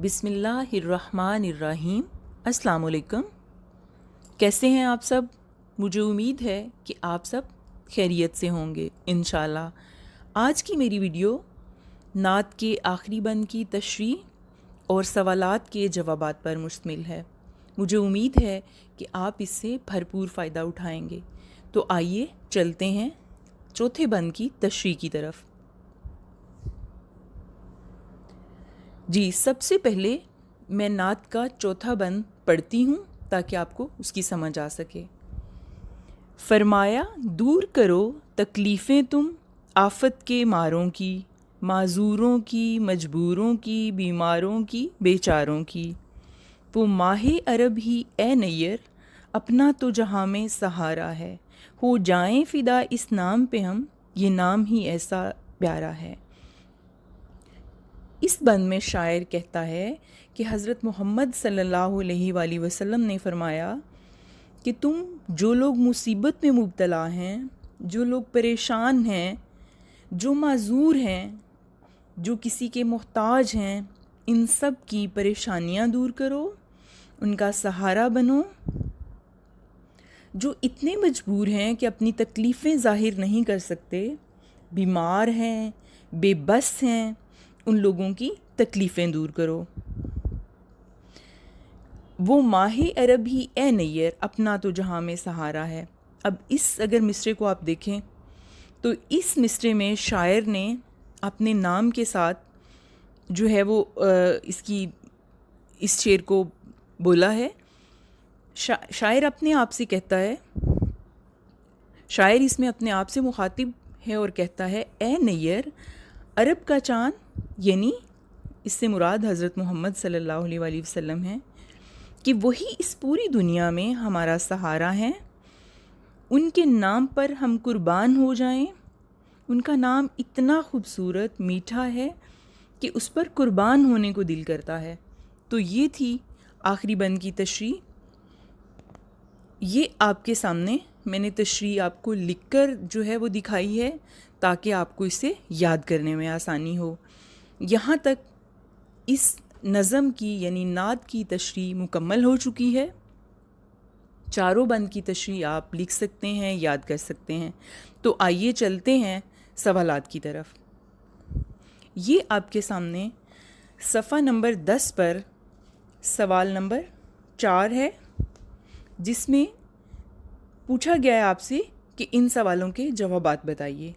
بسم اللہ الرحمن الرحیم۔ السلام علیکم، کیسے ہیں آپ سب؟ مجھے امید ہے کہ آپ سب خیریت سے ہوں گے انشاءاللہ۔ آج کی میری ویڈیو نعت کے آخری بند کی تشریح اور سوالات کے جوابات پر مشتمل ہے۔ مجھے امید ہے کہ آپ اس سے بھرپور فائدہ اٹھائیں گے۔ تو آئیے چلتے ہیں چوتھے بند کی تشریح کی طرف۔ جی، سب سے پہلے میں نعت کا چوتھا بند پڑھتی ہوں تاکہ آپ کو اس کی سمجھ آ سکے۔ فرمایا دور کرو تکلیفیں تم آفت کے ماروں کی، معذوروں کی، مجبوروں کی، بیماروں کی، بیچاروں کی۔ وہ ماہ عرب ہی اے نیر اپنا تو جہاں میں سہارا ہے، ہو جائیں فدا اس نام پہ ہم، یہ نام ہی ایسا پیارا ہے۔ اس بند میں شاعر کہتا ہے کہ حضرت محمد صلی اللہ علیہ وآلہ وسلم نے فرمایا کہ تم جو لوگ مصیبت میں مبتلا ہیں، جو لوگ پریشان ہیں، جو معذور ہیں، جو کسی کے محتاج ہیں، ان سب کی پریشانیاں دور کرو، ان کا سہارا بنو۔ جو اتنے مجبور ہیں کہ اپنی تکلیفیں ظاہر نہیں کر سکتے، بیمار ہیں، بے بس ہیں، ان لوگوں کی تکلیفیں دور کرو۔ وہ ماہ عرب ہی اے نیر اپنا تو جہاں میں سہارا ہے۔ اب اگر مصرے کو آپ دیکھیں تو اس مصرے میں شاعر نے اپنے نام کے ساتھ جو ہے وہ اس شعر کو بولا ہے۔ شاعر اپنے آپ سے کہتا ہے، شاعر اس میں اپنے آپ سے مخاطب ہے اور کہتا ہے اے نیر، عرب کا چاند، یعنی اس سے مراد حضرت محمد صلی اللہ علیہ وآلہ وسلم ہیں کہ وہی اس پوری دنیا میں ہمارا سہارا ہے۔ ان کے نام پر ہم قربان ہو جائیں۔ ان کا نام اتنا خوبصورت میٹھا ہے کہ اس پر قربان ہونے کو دل کرتا ہے۔ تو یہ تھی آخری بند کی تشریح۔ یہ آپ کے سامنے میں نے تشریح آپ کو لکھ کر جو ہے وہ دکھائی ہے تاکہ آپ کو اسے یاد کرنے میں آسانی ہو۔ یہاں تک اس نظم کی یعنی نعت کی تشریح مکمل ہو چکی ہے۔ چاروں بند کی تشریح آپ لکھ سکتے ہیں، یاد کر سکتے ہیں۔ تو آئیے چلتے ہیں سوالات کی طرف۔ یہ آپ کے سامنے صفحہ نمبر 10 پر سوال نمبر 4 ہے، جس میں پوچھا گیا ہے آپ سے کہ ان سوالوں کے جوابات بتائیے۔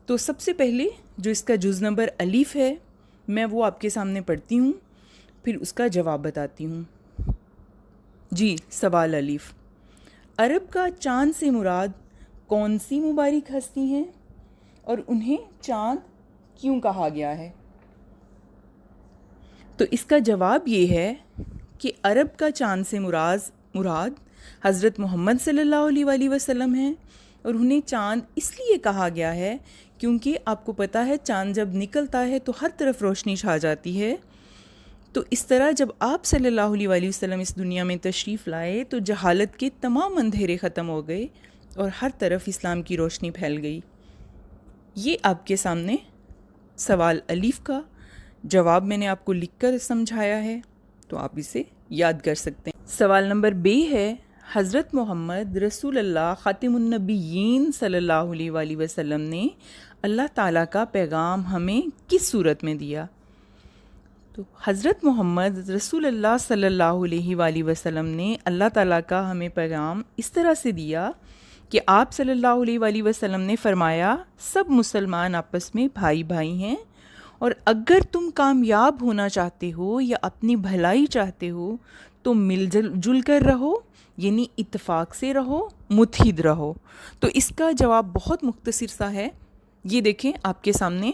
تو سب سے پہلے جو اس کا جز نمبر الف ہے میں وہ آپ کے سامنے پڑھتی ہوں، پھر اس کا جواب بتاتی ہوں۔ جی، سوال الف، عرب کا چاند سے مراد کون سی مبارک ہستی ہیں اور انہیں چاند کیوں کہا گیا ہے؟ تو اس کا جواب یہ ہے کہ عرب کا چاند سے مراد حضرت محمد صلی اللہ علیہ وآلہ وسلم ہیں، اور انہیں چاند اس لیے کہا گیا ہے کیونکہ آپ کو پتہ ہے چاند جب نکلتا ہے تو ہر طرف روشنی چھا جاتی ہے۔ تو اس طرح جب آپ صلی اللہ علیہ وآلہ وسلم اس دنیا میں تشریف لائے تو جہالت کے تمام اندھیرے ختم ہو گئے اور ہر طرف اسلام کی روشنی پھیل گئی۔ یہ آپ کے سامنے سوال الف کا جواب میں نے آپ کو لکھ کر سمجھایا ہے، تو آپ اسے یاد کر سکتے ہیں۔ سوال نمبر بے ہے، حضرت محمد رسول اللہ خاتم النبیین صلی اللہ علیہ وآلہ وسلم نے اللہ تعالیٰ کا پیغام ہمیں کس صورت میں دیا؟ تو حضرت محمد رسول اللہ صلی اللہ علیہ وآلہ وسلم نے اللہ تعالیٰ کا ہمیں پیغام اس طرح سے دیا کہ آپ صلی اللہ علیہ وآلہ وسلم نے فرمایا سب مسلمان آپس میں بھائی بھائی ہیں، اور اگر تم کامیاب ہونا چاہتے ہو یا اپنی بھلائی چاہتے ہو تو مل جل کر رہو، یعنی اتفاق سے رہو، متحد رہو۔ تو اس کا جواب بہت مختصر سا ہے، یہ دیکھیں آپ کے سامنے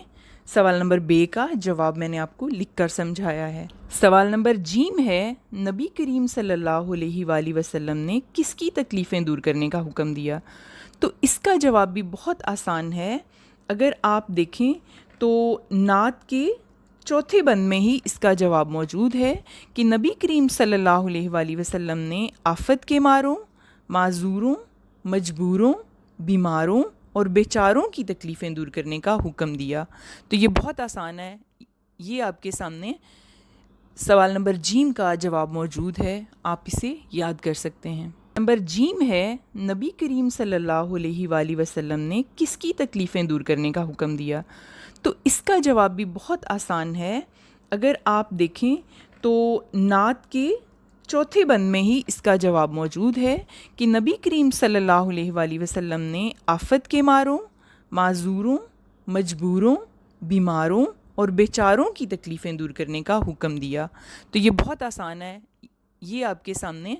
سوال نمبر بے کا جواب میں نے آپ کو لکھ کر سمجھایا ہے۔ سوال نمبر جیم ہے، نبی کریم صلی اللہ علیہ وآلہ وسلم نے کس کی تکلیفیں دور کرنے کا حکم دیا؟ تو اس کا جواب بھی بہت آسان ہے۔ اگر آپ دیکھیں تو نعت کے چوتھے بند میں ہی اس کا جواب موجود ہے کہ نبی کریم صلی اللہ علیہ وآلہ وسلم نے آفت کے ماروں، معذوروں، مجبوروں، بیماروں اور بیچاروں کی تکلیفیں دور کرنے کا حکم دیا۔ تو یہ بہت آسان ہے۔ یہ آپ کے سامنے سوال نمبر جیم کا جواب موجود ہے، آپ اسے یاد کر سکتے ہیں۔ نمبر جیم ہے نبی کریم صلی اللہ علیہ وآلہ وسلم نے کس کی تکلیفیں دور کرنے کا حکم دیا؟ تو اس کا جواب بھی بہت آسان ہے۔ اگر آپ دیکھیں تو نعت کے چوتھے بند میں ہی اس کا جواب موجود ہے کہ نبی کریم صلی اللہ علیہ وآلہ وسلم نے آفت کے ماروں، معذوروں، مجبوروں، بیماروں اور بیچاروں کی تکلیفیں دور کرنے کا حکم دیا۔ تو یہ بہت آسان ہے، یہ آپ کے سامنے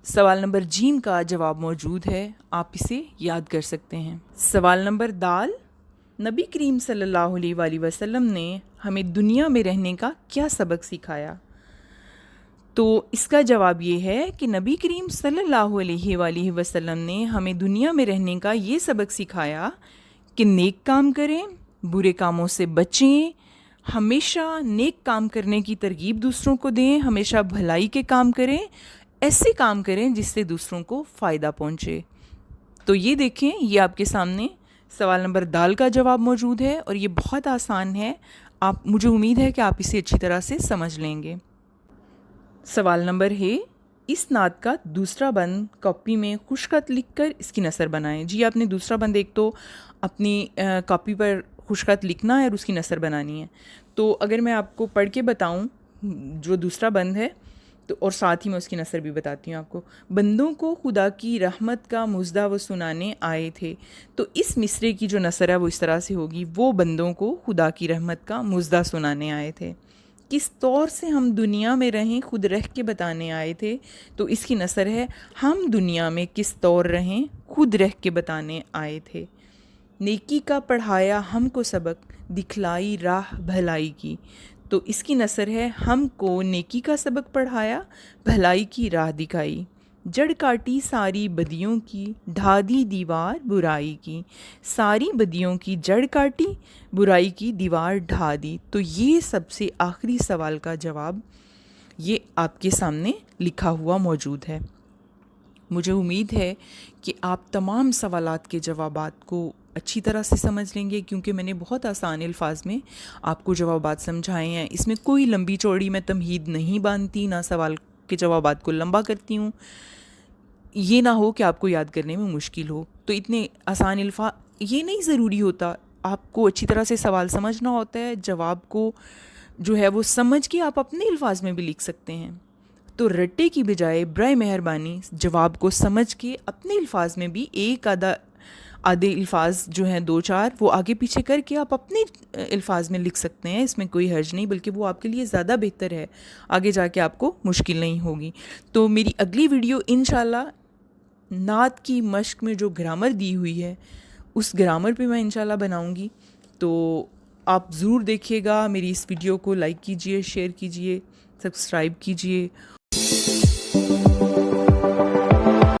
سوال نمبر جیم کا جواب موجود ہے، آپ اسے یاد کر سکتے ہیں۔ سوال نمبر دال، نبی کریم صلی اللہ علیہ وآلہ وسلم نے ہمیں دنیا میں رہنے کا کیا سبق سکھایا؟ تو اس کا جواب یہ ہے کہ نبی کریم صلی اللہ علیہ وآلہ وسلم نے ہمیں دنیا میں رہنے کا یہ سبق سکھایا کہ نیک کام کریں، برے کاموں سے بچیں، ہمیشہ نیک کام کرنے کی ترغیب دوسروں کو دیں، ہمیشہ بھلائی کے کام کریں، ایسے کام کریں جس سے دوسروں کو فائدہ پہنچے۔ تو یہ دیکھیں، یہ آپ کے سامنے سوال نمبر دال کا جواب موجود ہے اور یہ بہت آسان ہے، مجھے امید ہے کہ آپ اسے اچھی طرح سے سمجھ لیں گے۔ سوال نمبر ہے، اس نعت کا دوسرا بند کاپی میں خوش خط لکھ کر اس کی نثر بنائیں۔ جی آپ نے دوسرا بند ایک تو اپنی کاپی پر خوش خط لکھنا ہے اور اس کی نثر بنانی ہے۔ تو اگر میں آپ کو پڑھ کے بتاؤں جو دوسرا بند ہے تو اور ساتھ ہی میں اس کی نثر بھی بتاتی ہوں آپ کو۔ بندوں کو خدا کی رحمت کا مژدہ وہ سنانے آئے تھے۔ تو اس مصرے کی جو نثر ہے وہ اس طرح سے ہوگی، وہ بندوں کو خدا کی رحمت کا مژدہ سنانے آئے تھے۔ کس طور سے ہم دنیا میں رہیں خود رہ کے بتانے آئے تھے۔ تو اس کی نثر ہے، ہم دنیا میں کس طور رہیں خود رہ کے بتانے آئے تھے۔ نیکی کا پڑھایا ہم کو سبق، دکھلائی راہ بھلائی کی۔ تو اس کی نثر ہے، ہم کو نیکی کا سبق پڑھایا، بھلائی کی راہ دکھائی۔ جڑ کاٹی ساری بدیوں کی، ڈھا دی دیوار برائی کی۔ ساری بدیوں کی جڑ کاٹی، برائی کی دیوار ڈھا دی۔ تو یہ سب سے آخری سوال کا جواب یہ آپ کے سامنے لکھا ہوا موجود ہے۔ مجھے امید ہے کہ آپ تمام سوالات کے جوابات کو اچھی طرح سے سمجھ لیں گے، کیونکہ میں نے بہت آسان الفاظ میں آپ کو جوابات سمجھائے ہیں۔ اس میں کوئی لمبی چوڑی میں تمہید نہیں باندھتی، نہ سوال کے جوابات کو لمبا کرتی ہوں، یہ نہ ہو کہ آپ کو یاد کرنے میں مشکل ہو۔ تو اتنے آسان الفاظ، یہ نہیں ضروری ہوتا، آپ کو اچھی طرح سے سوال سمجھنا ہوتا ہے، جواب کو جو ہے وہ سمجھ کے آپ اپنے الفاظ میں بھی لکھ سکتے ہیں۔ تو رٹے کی بجائے برائے مہربانی جواب کو سمجھ کے اپنے الفاظ میں بھی ایک آدھے الفاظ جو ہیں دو چار وہ آگے پیچھے کر کے آپ اپنے الفاظ میں لکھ سکتے ہیں، اس میں کوئی حرج نہیں، بلکہ وہ آپ کے لیے زیادہ بہتر ہے، آگے جا کے آپ کو مشکل نہیں ہوگی۔ تو میری اگلی ویڈیو انشاءاللہ نعت کی مشق میں جو گرامر دی ہوئی ہے اس گرامر پہ میں انشاءاللہ بناؤں گی، تو آپ ضرور دیکھیے گا۔ میری اس ویڈیو کو لائک کیجئے، شیئر کیجئے، سبسکرائب کیجئے